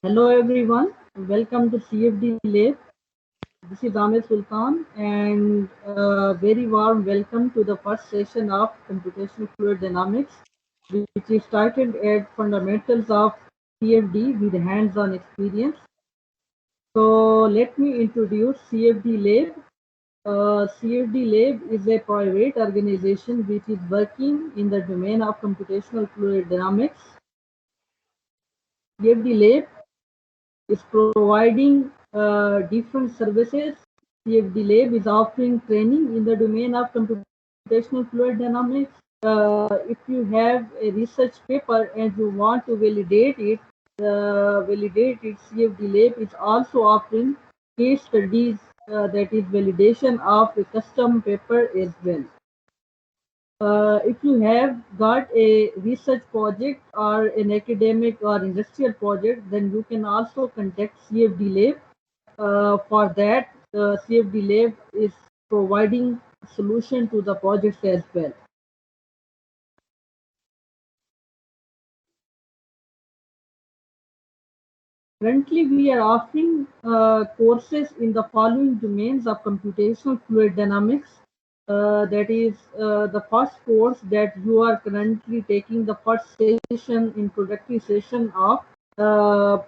Hello everyone, welcome to CFD Lab. This is Amir Sultan and a very warm welcome to the first session of Computational Fluid Dynamics, which is titled at Fundamentals of CFD with Hands-on Experience. So let me introduce CFD Lab. CFD Lab is a private organization which is working in the domain of computational fluid dynamics. CFD Lab is providing different services. CFD Lab is offering training in the domain of computational fluid dynamics. If you have a research paper and you want to validate it, CFD Lab is also offering case studies, that is validation of a custom paper as well. If you have got a research project or an academic or industrial project, then you can also contact CFD Lab. For that, CFD Lab is providing solution to the projects as well. Currently, we are offering courses in the following domains of computational fluid dynamics. That is the first course that you are currently taking, the first session, introductory session of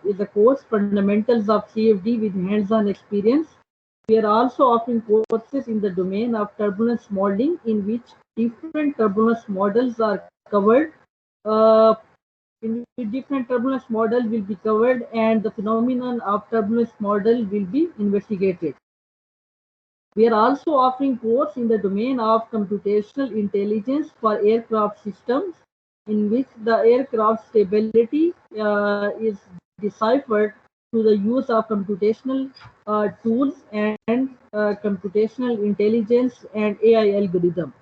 is the course Fundamentals of CFD with Hands-on Experience. We are also offering courses in the domain of turbulence modeling, in which different turbulence models are covered. Uh, in which different turbulence model will be covered and the phenomenon of turbulence model will be investigated. We are also offering course in the domain of computational intelligence for aircraft systems, in which the aircraft stability is deciphered through the use of computational tools and computational intelligence and AI algorithm.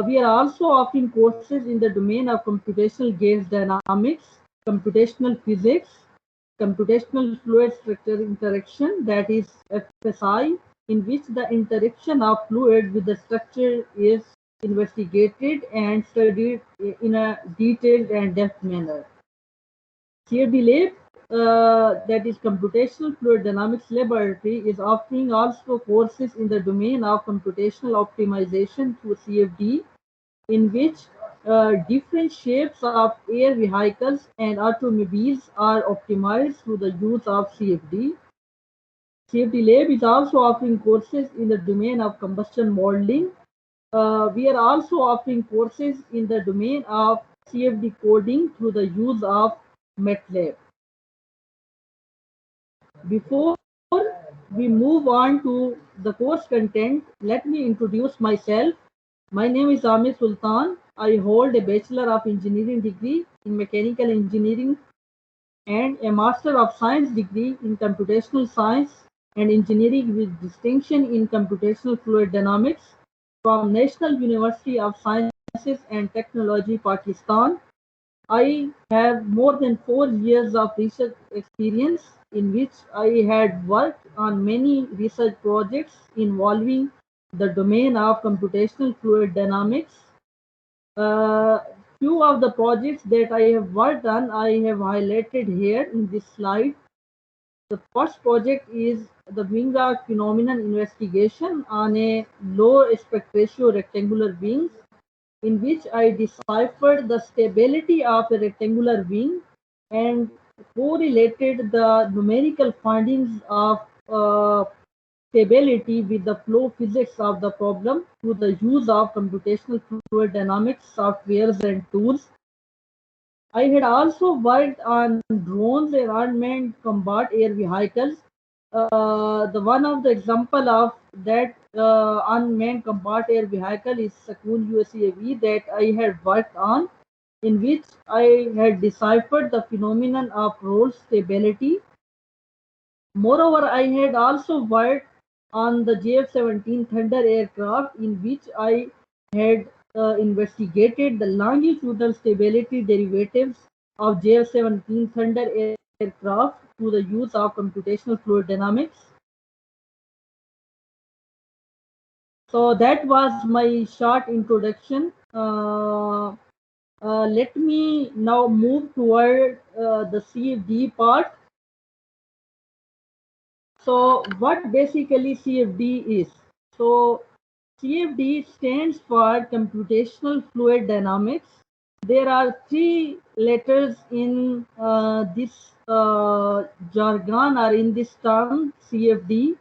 We are also offering courses in the domain of computational gas dynamics, computational physics, computational fluid structure interaction, that is FSI, in which the interaction of fluid with the structure is investigated and studied in a detailed and depth manner. CFD Lab, that is Computational Fluid Dynamics Laboratory, is offering also courses in the domain of computational optimization through CFD, in which different shapes of air vehicles and automobiles are optimized through the use of CFD. CFD Lab is also offering courses in the domain of combustion modeling. We are also offering courses in the domain of CFD coding through the use of MATLAB. Before we move on to the course content, let me introduce myself. My name is Amir Sultan. I hold a Bachelor of Engineering degree in Mechanical Engineering and a Master of Science degree in Computational Science and Engineering with distinction in Computational Fluid Dynamics from National University of Sciences and Technology, Pakistan. I have more than 4 years of research experience, in which I had worked on many research projects involving the domain of computational fluid dynamics. Few of the projects that I have worked on, I have highlighted here in this slide. The first project is the wing-arc phenomenon investigation on a low aspect ratio rectangular wings, in which I deciphered the stability of a rectangular wing and correlated the numerical findings of stability with the flow physics of the problem through the use of computational fluid dynamics softwares and tools. I had also worked on drones and unmanned combat air vehicles. The one of the example of that unmanned combat air vehicle is Sakoon USAV that I had worked on, in which I had deciphered the phenomenon of roll stability. Moreover, I had also worked on the JF-17 Thunder aircraft, in which I had investigated the longitudinal stability derivatives of JF-17 Thunder aircraft through the use of computational fluid dynamics. So that was my short introduction. Let me now move toward the CFD part. So what basically CFD is? So CFD stands for Computational Fluid Dynamics. There are three letters in this jargon or in this term CFD.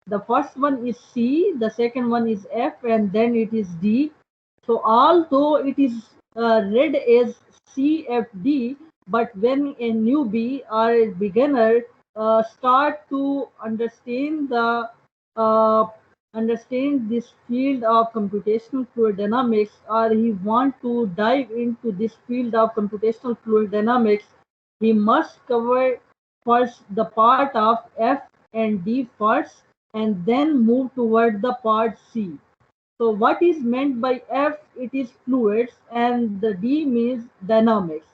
The first one is C, the second one is F, and then it is D. So although it is read as CFD, but when a newbie or a beginner start to uh, understand this field of computational fluid dynamics, or he want to dive into this field of computational fluid dynamics, he must cover first the part of F and D first, and then move toward the part C. So what is meant by F? It is fluids, and the D means dynamics.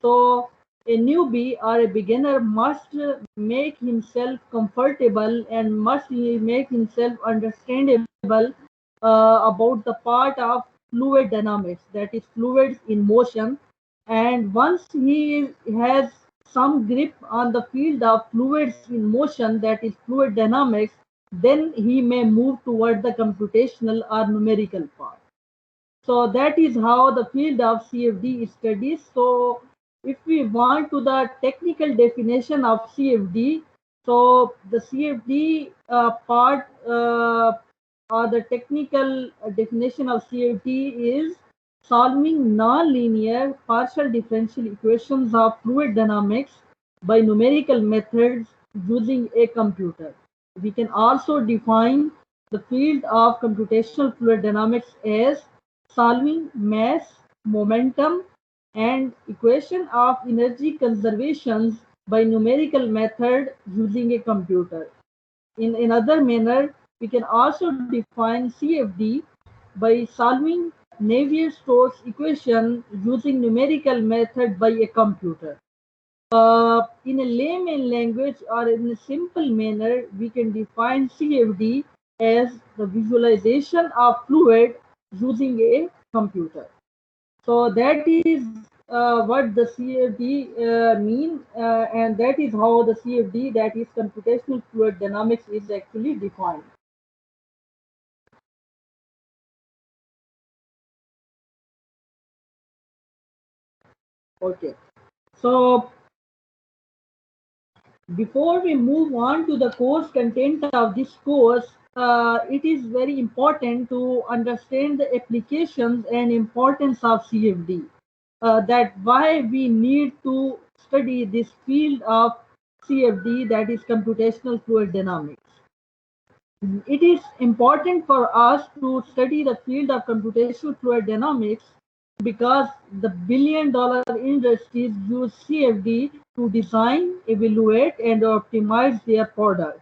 So a newbie or a beginner must make himself comfortable and must make himself understandable about the part of fluid dynamics, that is fluids in motion. And once he has some grip on the field of fluids in motion, that is fluid dynamics, then he may move toward the computational or numerical part. So that is how the field of CFD is studied. So if we want to the technical definition of CFD, so the CFD part or the technical definition of CFD is solving non-linear partial differential equations of fluid dynamics by numerical methods using a computer. We can also define the field of computational fluid dynamics as solving mass, momentum, and equation of energy conservations by numerical method using a computer. In another manner, we can also define CFD by solving Navier-Stokes equation using numerical method by a computer. In a layman language or in a simple manner, we can define CFD as the visualization of fluid using a computer. So that is what the CFD mean, and that is how the CFD, that is computational fluid dynamics, is actually defined. Okay, so before we move on to the course content of this course, it is very important to understand the applications and importance of CFD. That why we need to study this field of CFD, that is computational fluid dynamics. It is important for us to study the field of computational fluid dynamics because the billion-dollar industries use CFD to design, evaluate, and optimize their products.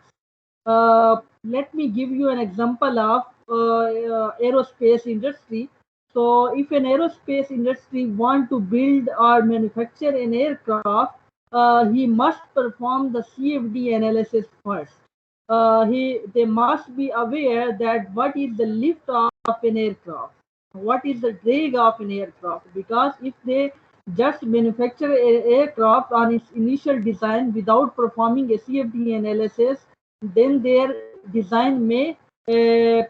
Let me give you an example of aerospace industry. So, if an aerospace industry want to build or manufacture an aircraft, he must perform the CFD analysis first. They must be aware that what is the lift of an aircraft, what is the drag of an aircraft, because if they just manufacture an aircraft on its initial design without performing a CFD analysis, then their design may uh,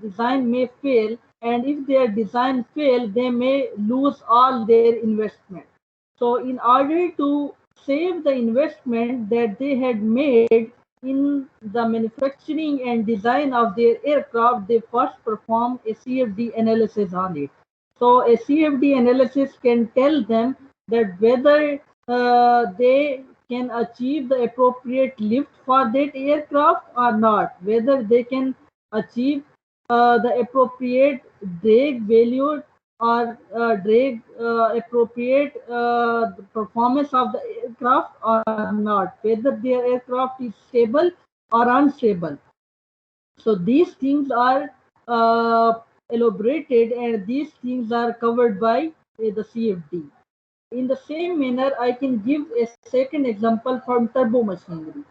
design may fail, and if their design fail, they may lose all their investment. So in order to save the investment that they had made in the manufacturing and design of their aircraft, they first perform a CFD analysis on it. So a CFD analysis can tell them that whether they can achieve the appropriate lift for that aircraft or not, whether they can achieve the appropriate drag value or drag appropriate performance of the aircraft or not, whether their aircraft is stable or unstable. So these things are elaborated, and these things are covered by the CFD. In the same manner, I can give a second example from turbo machinery.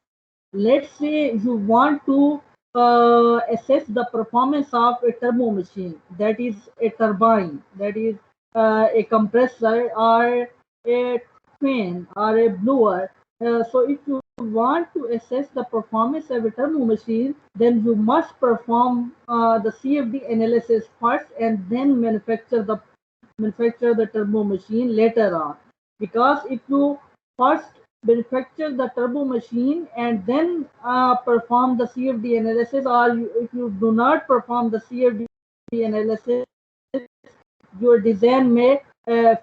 Let's say you want to assess the performance of a turbo machine, that is a turbine, that is a compressor or a fan or a blower. So if you want to assess the performance of a turbo machine, then you must perform the CFD analysis first and then manufacture the turbo machine later on. Because if you first manufacture the turbo machine and then perform the CFD analysis, or if you do not perform the CFD analysis, your design may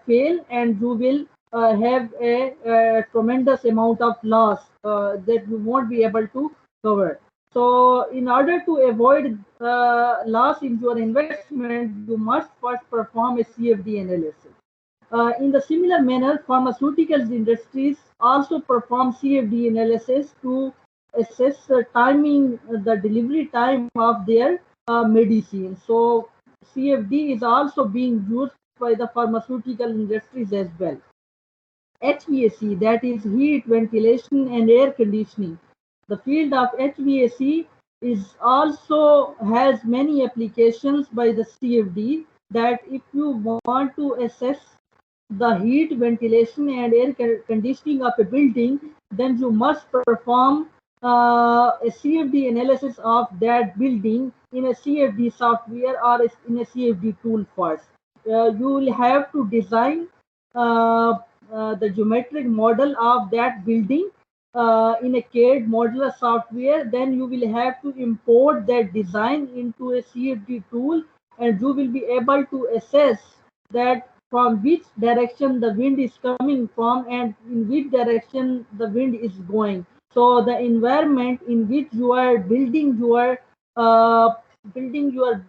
fail and you will have a tremendous amount of loss that you won't be able to cover. So in order to avoid loss in your investment, you must first perform a CFD analysis. In the similar manner, pharmaceuticals industries also perform CFD analysis to assess the timing, the delivery time of their medicine. So CFD is also being used by the pharmaceutical industries as well. HVAC, that is heat, ventilation, and air conditioning. The field of HVAC is also has many applications by the CFD. That if you want to assess the heat, ventilation, and air conditioning of a building, then you must perform a CFD analysis of that building in a CFD software or in a CFD tool first. You will have to design uh, the geometric model of that building in a CAD modular software. Then you will have to import that design into a CFD tool, and you will be able to assess that from which direction the wind is coming from and in which direction the wind is going. So the environment in which you are uh, building your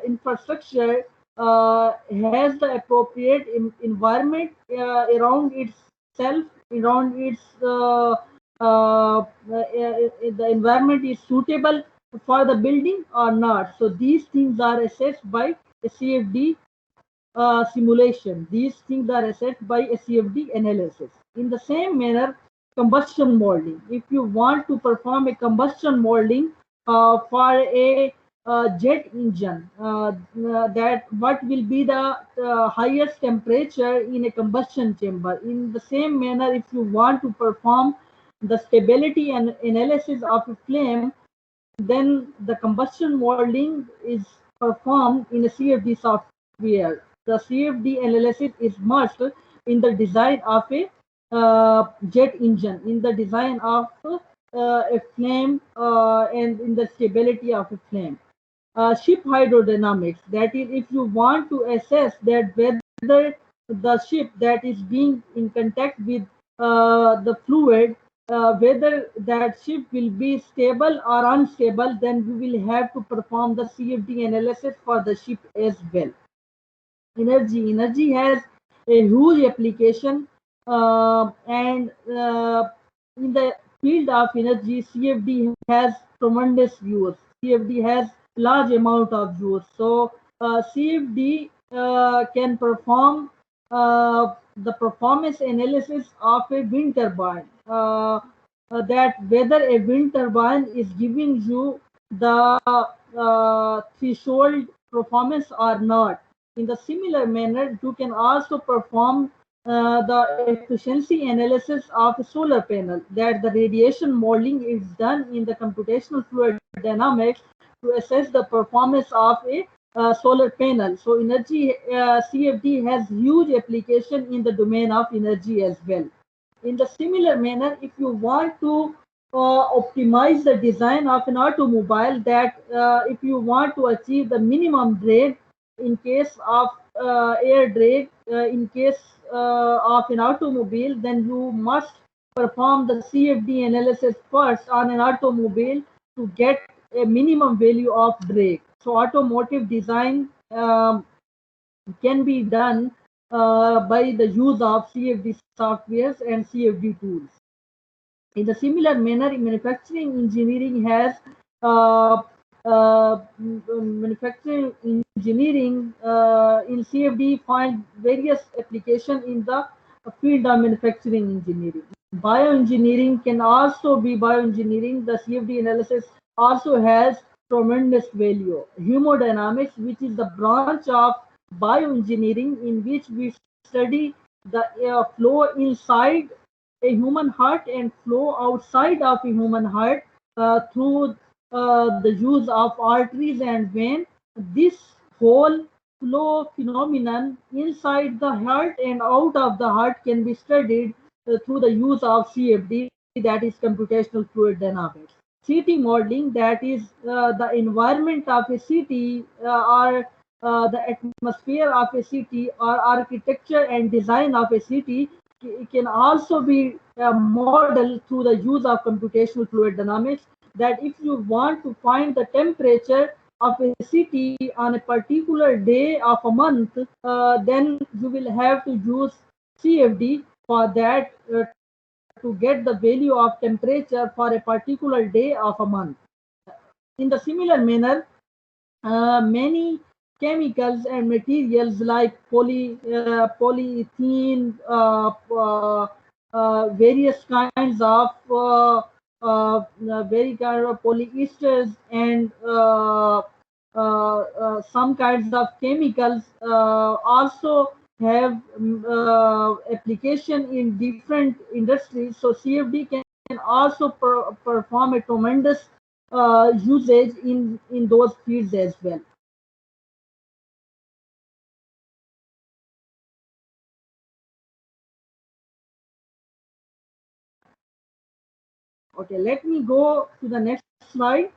infrastructure has the appropriate environment around itself, around its the environment is suitable for the building or not. So these things are assessed by a CFD simulation. These things are assessed by a CFD analysis. In the same manner, combustion molding. If you want to perform a combustion molding for a jet engine, that what will be the highest temperature in a combustion chamber. In the same manner, if you want to perform the stability and analysis of a flame, then the combustion molding is performed in a CFD software. The CFD analysis is must in the design of a jet engine, in the design of a flame, and in the stability of a flame. Ship hydrodynamics, that is, if you want to assess that whether the ship that is being in contact with the fluid, whether that ship will be stable or unstable, then you will have to perform the CFD analysis for the ship as well. Energy has a huge application, and in the field of energy, CFD has tremendous use. CFD has large amount of use. So CFD can perform the performance analysis of a wind turbine, that whether a wind turbine is giving you the threshold performance or not. In the similar manner, you can also perform the efficiency analysis of a solar panel, that the radiation modeling is done in the computational fluid dynamics to assess the performance of a solar panel. So energy CFD has huge application in the domain of energy as well. In the similar manner, if you want to optimize the design of an automobile, that if you want to achieve the minimum drag in case of air drag, in case of an automobile, then you must perform the CFD analysis first on an automobile to get a minimum value of drag. So automotive design can be done by the use of CFD softwares and CFD tools. In the similar manner, manufacturing engineering has manufacturing engineering in CFD find various application in the field of manufacturing engineering. Bioengineering can also be bioengineering. The CFD analysis also has tremendous value. Hemodynamics, which is the branch of bioengineering, in which we study the flow inside a human heart and flow outside of a human heart through the use of arteries and vein. This whole flow phenomenon inside the heart and out of the heart can be studied through the use of CFD, that is computational fluid dynamics. City modeling, that is the environment of a city or the atmosphere of a city or architecture and design of a city, can also be modeled through the use of computational fluid dynamics. That if you want to find the temperature of a city on a particular day of a month, then you will have to use CFD for that to get the value of temperature for a particular day of a month. In the similar manner, many chemicals and materials like polyethylene, various kinds of very kind of polyesters, and some kinds of chemicals also have application in different industries. So CFD can also perform a tremendous usage in those fields as well. Okay, let me go to the next slide.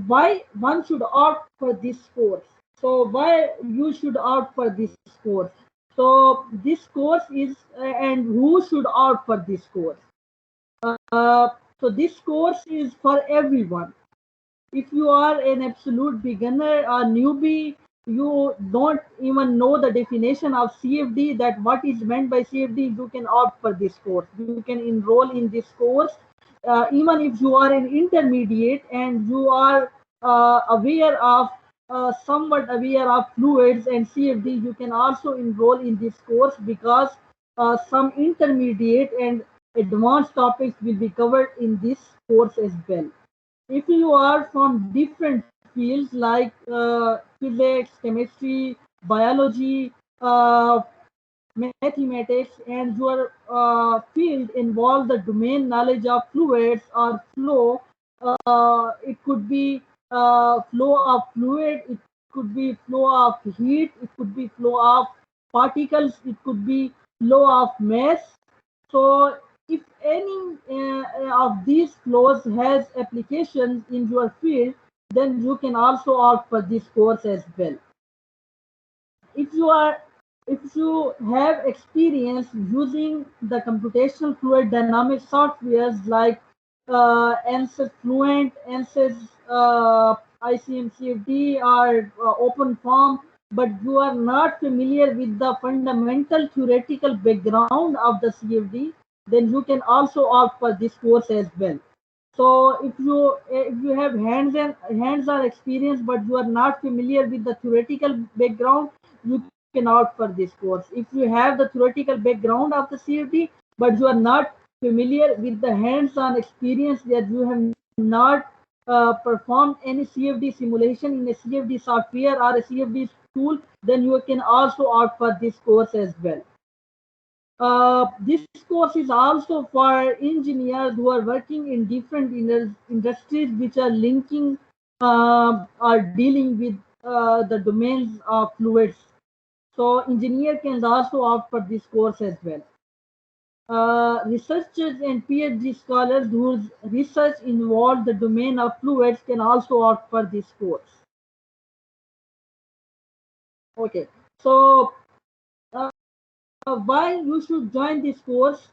Why one should opt for this course? So why you should opt for this course? So this course is and who should opt for this course? Uh, so this course is for everyone. If you are an absolute beginner or newbie, you don't even know the definition of CFD, that what is meant by CFD, you can opt for this course. You can enroll in this course. Even if you are an intermediate and you are aware of somewhat aware of fluids and CFD, you can also enroll in this course, because some intermediate and advanced topics will be covered in this course as well. If you are from different fields like physics, chemistry, biology, mathematics, and your field involves the domain knowledge of fluids or flow, it could be flow of fluid, it could be flow of heat, it could be flow of particles, it could be flow of mass. So if any of these flows has applications in your field, then you can also opt for this course as well. If you are if you have experience using the computational fluid dynamics softwares like ANSYS Fluent, ANSYS ICM-CFD, or OpenFOAM, but you are not familiar with the fundamental theoretical background of the CFD, then you can also opt for this course as well. So if you have hands-on experience but you are not familiar with the theoretical background, you can opt for this course. If you have the theoretical background of the CFD but you are not familiar with the hands-on experience, that you have not performed any CFD simulation in a CFD software or a CFD tool, then you can also opt for this course as well. This course is also for engineers who are working in different industries which are linking or dealing with the domains of fluids. So engineer can also opt for this course as well. Researchers and PhD scholars whose research involves the domain of fluids can also opt for this course. Okay, so why you should join this course?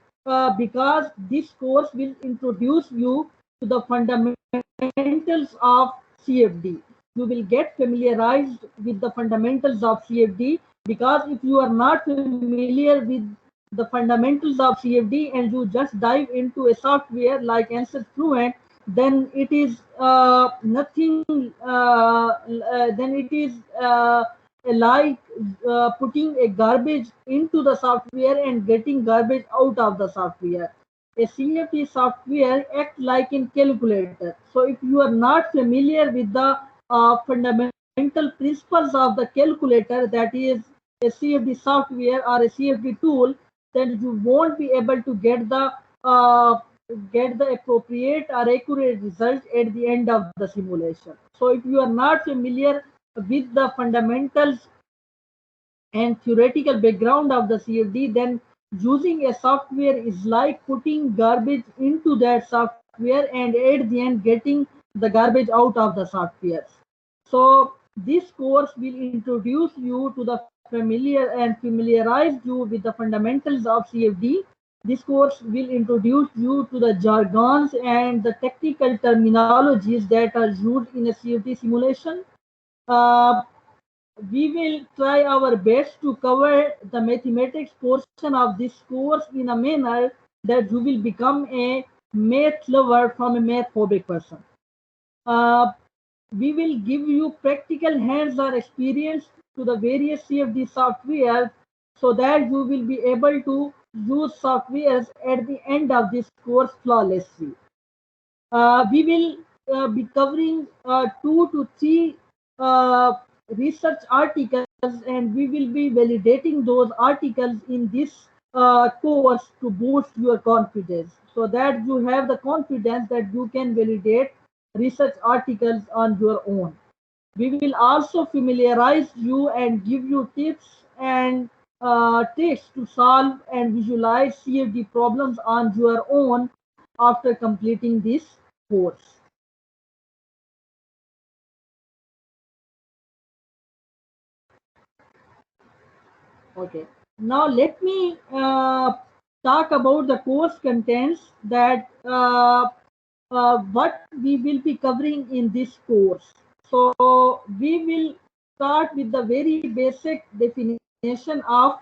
Because this course will introduce you to the fundamentals of CFD. You will get familiarized with the fundamentals of CFD, because if you are not familiar with the fundamentals of CFD and you just dive into a software like ANSYS Fluent, then it is nothing. Then it is like putting a garbage into the software and getting garbage out of the software. A CFD software acts like a calculator. So if you are not familiar with the fundamentals fundamental principles of the calculator, that is a CFD software or a CFD tool, then you won't be able to uh, get the appropriate or accurate result at the end of the simulation. So if you are not familiar with the fundamentals and theoretical background of the CFD, then using a software is like putting garbage into that software and at the end getting the garbage out of the software. So this course will introduce you to the familiarize you with the fundamentals of CFD. This course will introduce you to the jargons and the technical terminologies that are used in a CFD simulation. Uh, we will try our best to cover the mathematics portion of this course in a manner that you will become a math lover from a math phobic person. Uh, we will give you practical hands-on experience to the various CFD software so that you will be able to use softwares at the end of this course flawlessly. We will be covering 2 to 3 uh, research articles, and we will be validating those articles in this course to boost your confidence, so that you have the confidence that you can validate research articles on your own. We will also familiarize you and give you tips and tricks to solve and visualize CFD problems on your own after completing this course. Okay. Now let me talk about the course contents, that what we will be covering in this course. So we will start with the very basic definition of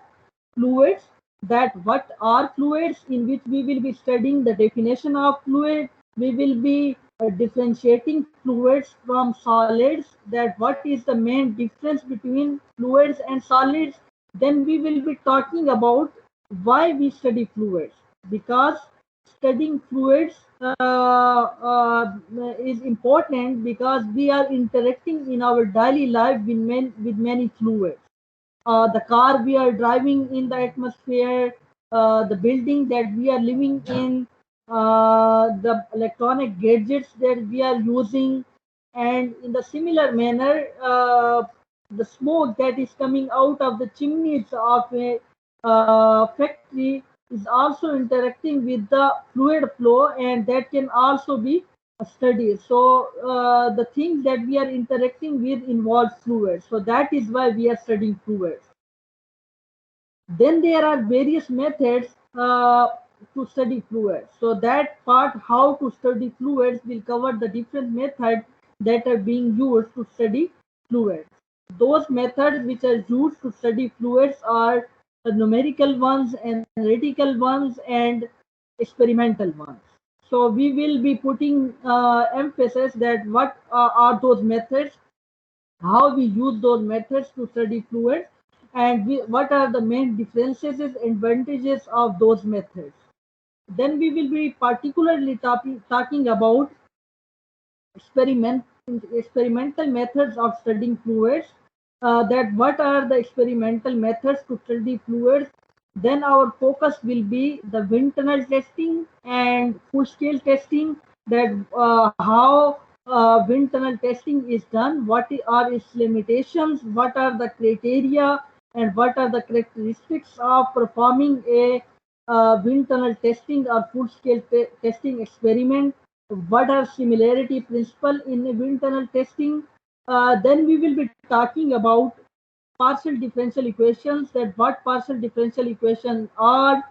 fluids, that what are fluids, in which we will be studying the definition of fluid. We will be differentiating fluids from solids, that what is the main difference between fluids and solids. Then we will be talking about why we study fluids, because studying fluids is important because we are interacting in our daily life with many fluids. The car we are driving in the atmosphere, the building that we are living in, the electronic gadgets that we are using, and in the similar manner, the smoke that is coming out of the chimneys of a factory is also interacting with the fluid flow, and that can also be studied. So the things that we are interacting with involve fluids. So that is why we are studying fluids. Then there are various methods to study fluids. So that part, how to study fluids, will cover the different methods that are being used to study fluids. Those methods which are used to study fluids are the numerical ones, analytical ones, and experimental ones. So we will be putting emphasis that what are those methods, how we use those methods to study fluids, and what are the main differences and advantages of those methods. Then we will be particularly talking about experiment, experimental methods of studying fluids, that what are the experimental methods to study fluids. Then our focus will be the wind tunnel testing and full scale testing, that how wind tunnel testing is done, what are its limitations, what are the criteria, and what are the characteristics of performing a wind tunnel testing or full scale testing experiment, what are similarity principle in wind tunnel testing. Then we will be talking about partial differential equations, that what partial differential equations are.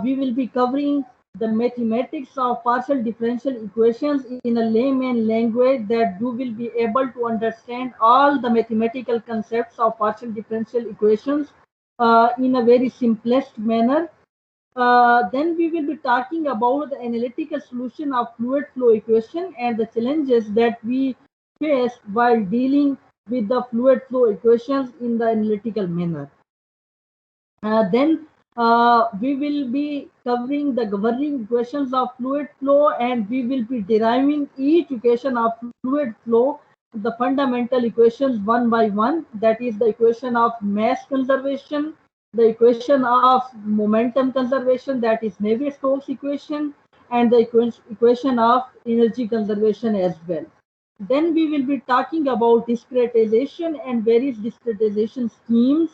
We will be covering the mathematics of partial differential equations in a layman language, that you will be able to understand all the mathematical concepts of partial differential equations in a very simplest manner. Then we will be talking about the analytical solution of fluid flow equation and the challenges that we face while dealing with the fluid flow equations in the analytical manner. Then we will be covering the governing equations of fluid flow, and we will be deriving each equation of fluid flow the fundamental equations one by one. That is the equation of mass conservation, the equation of momentum conservation, that is Navier-Stokes equation, and the equation of energy conservation as well. Then we will be talking about discretization and various discretization schemes,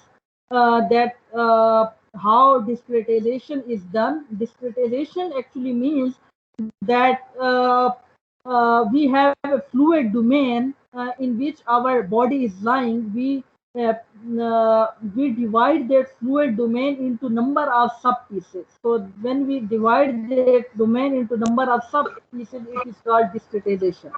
that how discretization is done. Discretization actually means that we have a fluid domain in which our body is lying. Uh, we divide that fluid domain into number of sub pieces. So when we divide that domain into number of sub pieces, it is called discretization.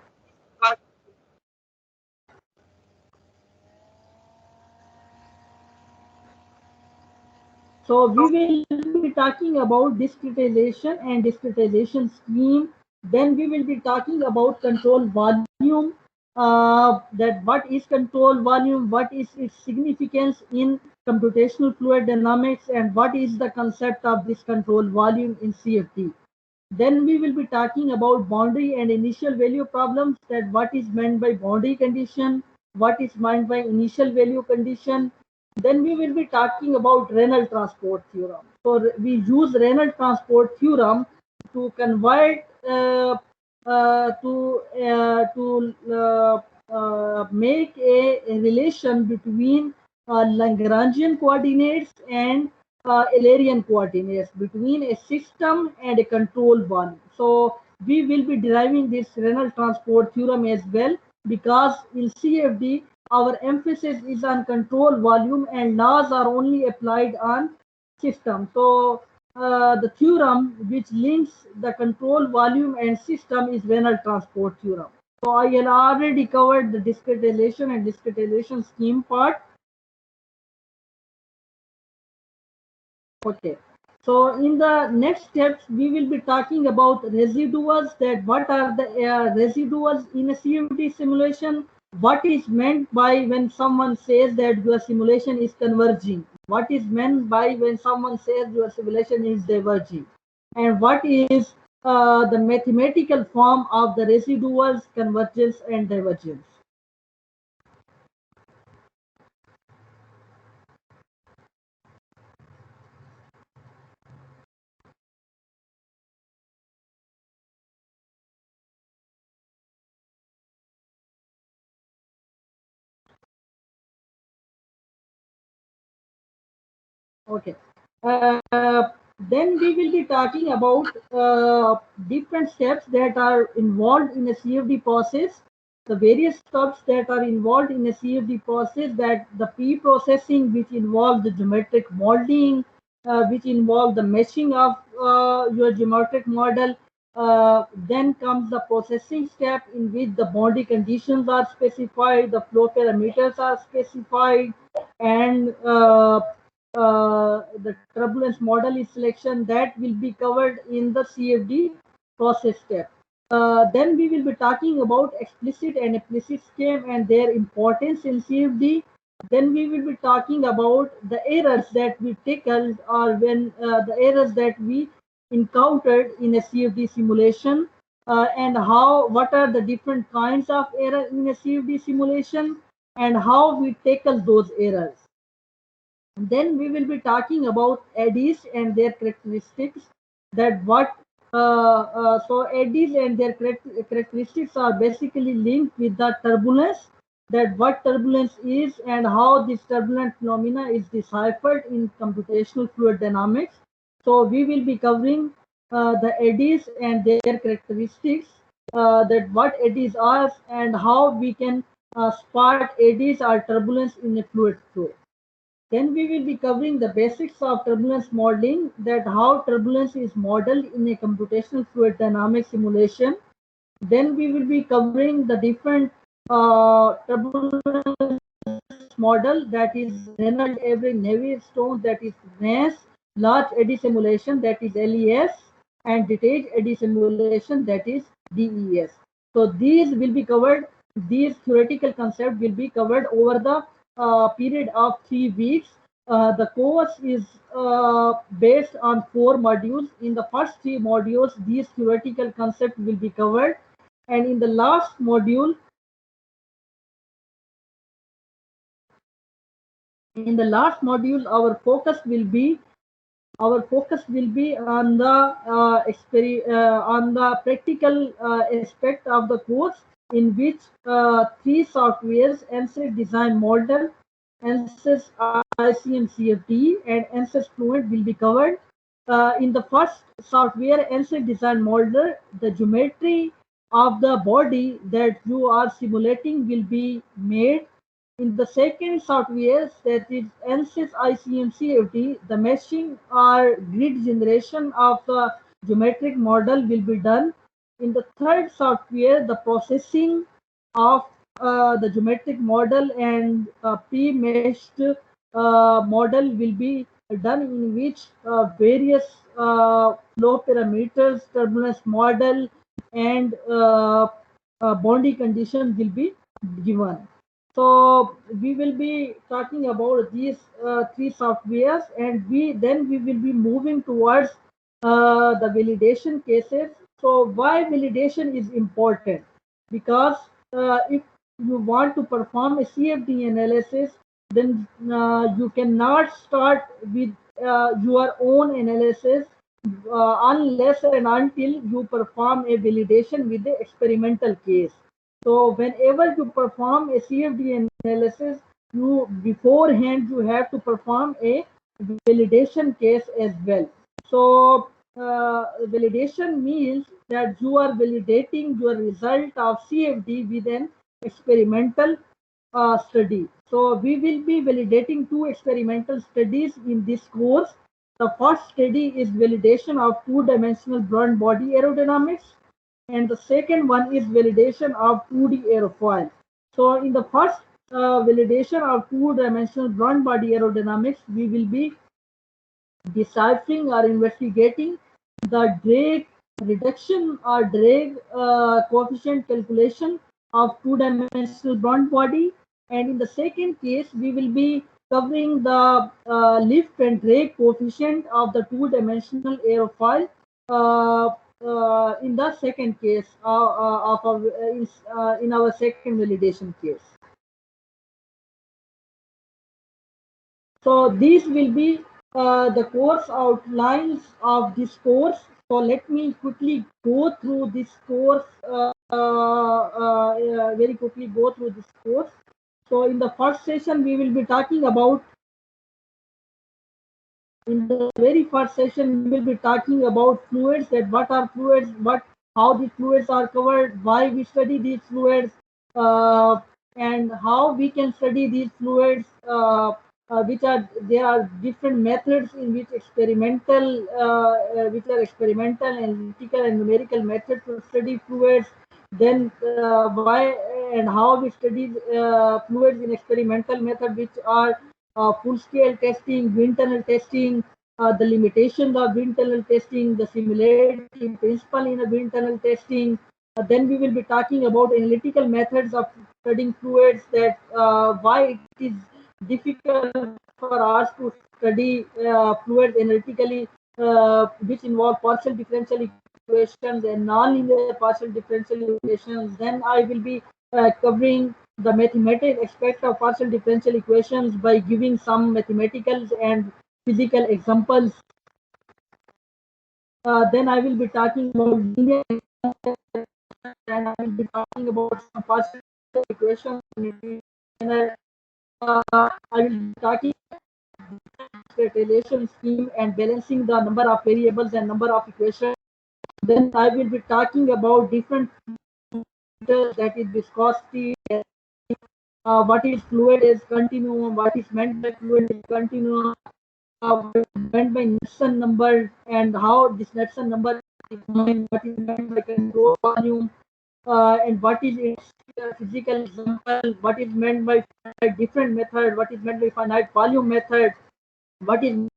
So we will be talking about discretization and discretization scheme. Then we will be talking about control volume. That what is control volume, what is its significance in computational fluid dynamics, and what is the concept of this control volume in CFD. Then we will be talking about boundary and initial value problems, that what is meant by boundary condition, what is meant by initial value condition. Then we will be talking about Reynolds transport theorem. So we use Reynolds transport theorem to convert make a relation between Lagrangian coordinates and Eulerian coordinates between a system and a control one. So we will be deriving this Reynolds transport theorem as well, because in CFD our emphasis is on control volume and laws are only applied on system. So the theorem which links the control volume and system is Reynolds transport theorem. So I had already covered the discretization and discretization scheme part. Okay. So in the next steps, we will be talking about residuals, that what are the residuals in a CFD simulation, what is meant by when someone says that your simulation is converging, what is meant by when someone says your simulation is diverging, and what is the mathematical form of the residuals, convergence, and divergence. Okay. Then we will be talking about different steps that are involved in a CFD process. The various steps that are involved in a CFD process, that the pre-processing, which involves the geometric modeling, which involve the meshing of your geometric model. Then comes the processing step, in which the boundary conditions are specified, the flow parameters are specified, and the turbulence model is selection, that will be covered in the CFD process step. Then we will be talking about explicit and implicit scheme and their importance in CFD. Then we will be talking about the errors that we tackled, or when the errors that we encountered in a CFD simulation, and how what are the different kinds of error in a CFD simulation, and how we tackle those errors. Then we will be talking about eddies and their characteristics. That what so eddies and their characteristics are basically linked with the turbulence. That what turbulence is and how this turbulent phenomena is deciphered in computational fluid dynamics. So we will be covering the eddies and their characteristics. That what eddies are and how we can spot eddies or turbulence in a fluid flow. Then we will be covering the basics of turbulence modeling, that how turbulence is modeled in a computational fluid dynamics simulation. Then we will be covering the different turbulence model, that is Reynolds Avery Navier-Stokes, that is RANS, large eddy simulation, that is LES, and detached eddy simulation, that is DES. So these will be covered, these theoretical concepts will be covered over the period of 3 weeks. The course is based on 4 modules. In the first 3 modules, these theoretical concepts will be covered, and in the last module, In the last module, our focus will be on the on the practical aspect of the course, in which three softwares: ANSYS Design Model, ANSYS ICM CFD, and ANSYS Fluent will be covered. In the first software, ANSYS Design Model, the geometry of the body that you are simulating will be made. In the second software, that is ANSYS ICM CFD, the meshing or grid generation of the geometric model will be done. In the third software, the processing of the geometric model and pre-meshed model will be done, in which various flow parameters, turbulence model, and boundary condition will be given. So we will be talking about these three softwares, and we will be moving towards the validation cases. So why validation is important? Because if you want to perform a CFD analysis, then you cannot start with your own analysis unless and until you perform a validation with the experimental case. So whenever you perform a CFD analysis, you beforehand you have to perform a validation case as well. So validation means that you are validating your result of CFD with an experimental study. So we will be validating two experimental studies in this course. The first study is validation of two-dimensional blunt body aerodynamics, and the second one is validation of 2D aerofoil. So in the first validation of two-dimensional blunt body aerodynamics, we will be deciphering or investigating the drag reduction or drag coefficient calculation of two-dimensional blunt body. And in the second case, we will be covering the lift and drag coefficient of the two-dimensional aerofoil in the second case in our second validation case. So these will be the course outlines of this course. So let me quickly go through this course, very quickly go through this course. So in the first session, we will be talking about, in the very first session, we will be talking about fluids, that what are fluids, how the fluids are covered, why we study these fluids, and how we can study these fluids, there are different methods in which which are experimental, analytical, and numerical methods to study fluids. Then why and how we study fluids in experimental method, which are full-scale testing, wind tunnel testing, the limitations of wind tunnel testing, the similarity principle in a wind tunnel testing. Then we will be talking about analytical methods of studying fluids, that why it is difficult for us to study fluids analytically, which involve partial differential equations and non-linear partial differential equations. Then I will be covering the mathematical aspect of partial differential equations by giving some mathematical and physical examples. Then I will be talking about linear and I will be talking about some partial equations. And I will be talking relation scheme and balancing the number of variables and number of equations. Then I will be talking about different factors, that is viscosity, what is fluid is continuum, what is meant by fluid is continuum, what is meant by Knudsen number, and how this Knudsen number is defined, what is meant by control volume, and what is its physical example, what is meant by different method, what is meant by finite volume method, what is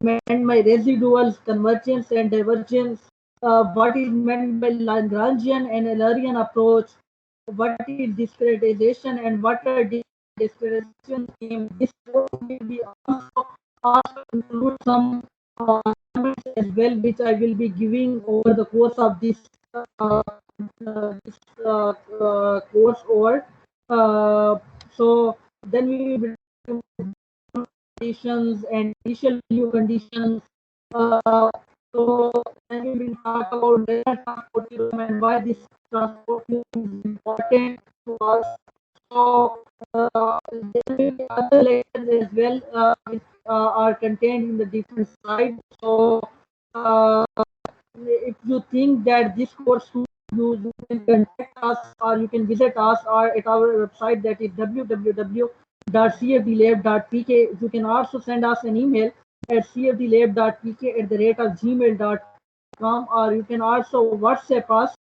meant by residuals, convergence and divergence, what is meant by Lagrangian and Eulerian approach, what is discretization and what are discretization scheme. This will be also include some as well, which I will be giving over the course of this course over. So then we will be conditions and initial value conditions. So then we will talk about data transport theorem and why this transport theorem is important to us. So there will be other lectures as well which are contained in the different slides. So if you think that this course suits you, you can contact us or you can visit us or at our website, that is www.cfdlab.pk. You can also send us an email at cfdlab.pk@gmail.com, or you can also WhatsApp us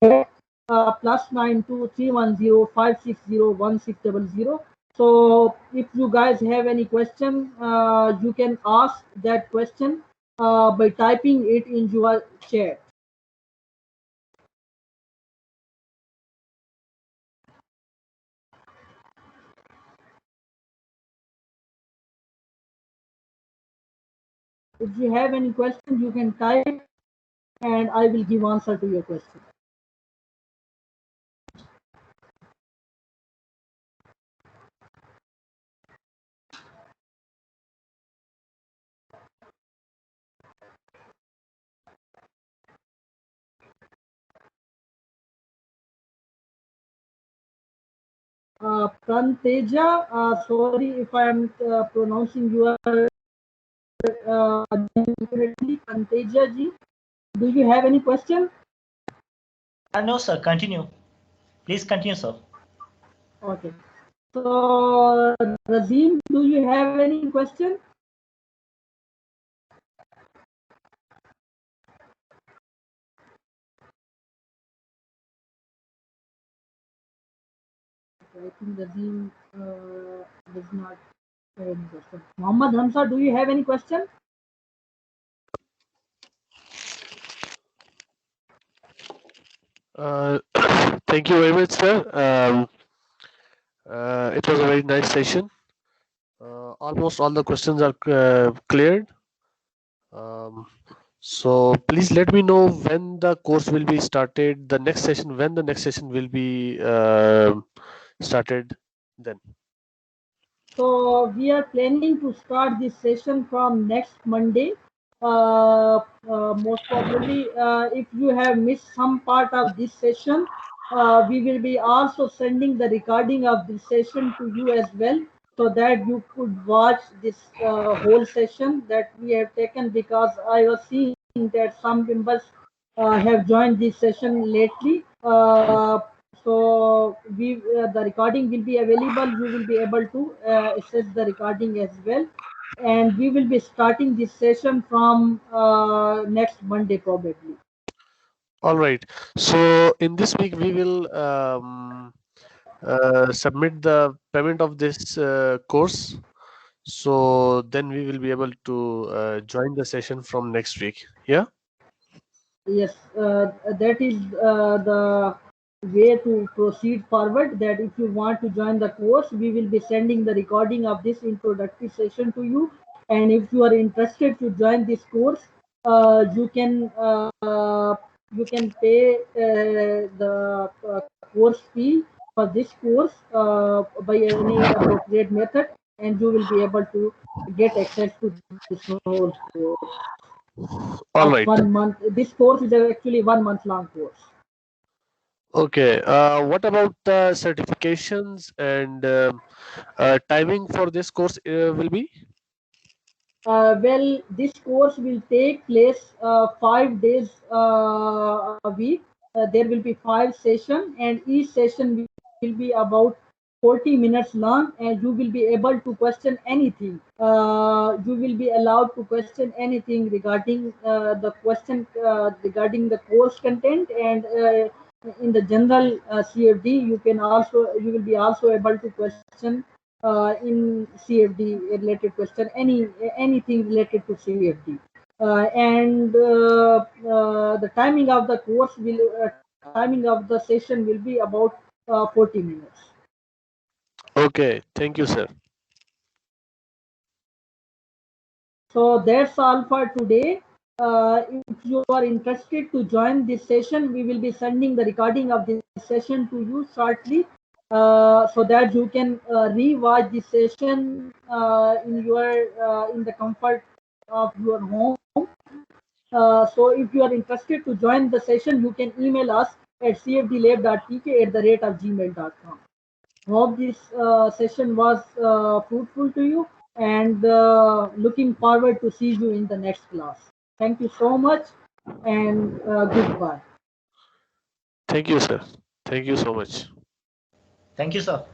at +92 310 560 1600. So if you guys have any question, you can ask that question by typing it in your chat. If you have any question, you can type and I will give answer to your question. Pranteja, sorry if I am pronouncing your name correctly. Pranteja ji, do you have any question? No, sir. Continue. Please continue, sir. Okay. So, Razim, do you have any question? I think Razim does not have any question. Muhammad Hamza, do you have any question? Thank you very much, sir. It was a very nice session. Almost all the questions are cleared. So please let me know when the course will be started. The next session, when the next session will be started. Then. So we are planning to start this session from next Monday. Most probably, if you have missed some part of this session, we will be also sending the recording of this session to you as well, so that you could watch this whole session that we have taken, because I was seeing that some members have joined this session lately. So the recording will be available. You will be able to access the recording as well, and we will be starting this session from next Monday probably. All right. So in this week we will submit the payment of this course. So then we will be able to join the session from next week. Yeah. Yes, that is the way to proceed forward. That if you want to join the course, we will be sending the recording of this introductory session to you. And if you are interested to join this course, you can pay the course fee for this course by any appropriate method, and you will be able to get access to this whole course All of right. 1 month. This course is actually 1 month long course. Okay. What about the certifications and timing for this course will be? Well, this course will take place 5 days a week. There will be 5 sessions, and each session will be about 40 minutes long, and you will be able to question anything. You will be allowed to question anything regarding regarding the course content, and in the general CFD, you will be also able to question in CFD related question, anything related to CFD. And the timing of the course timing of the session will be about 40 minutes. Okay. Thank you, sir. So that's all for today. If you are interested to join this session, we will be sending the recording of this session to you shortly. so that you can re-watch the session in the comfort of your home. So if you are interested to join the session, you can email us at cfdlab.tk@gmail.com. Hope this session was fruitful to you, and looking forward to see you in the next class. Thank you so much, and goodbye. Thank you, sir. Thank you so much. Thank you, sir.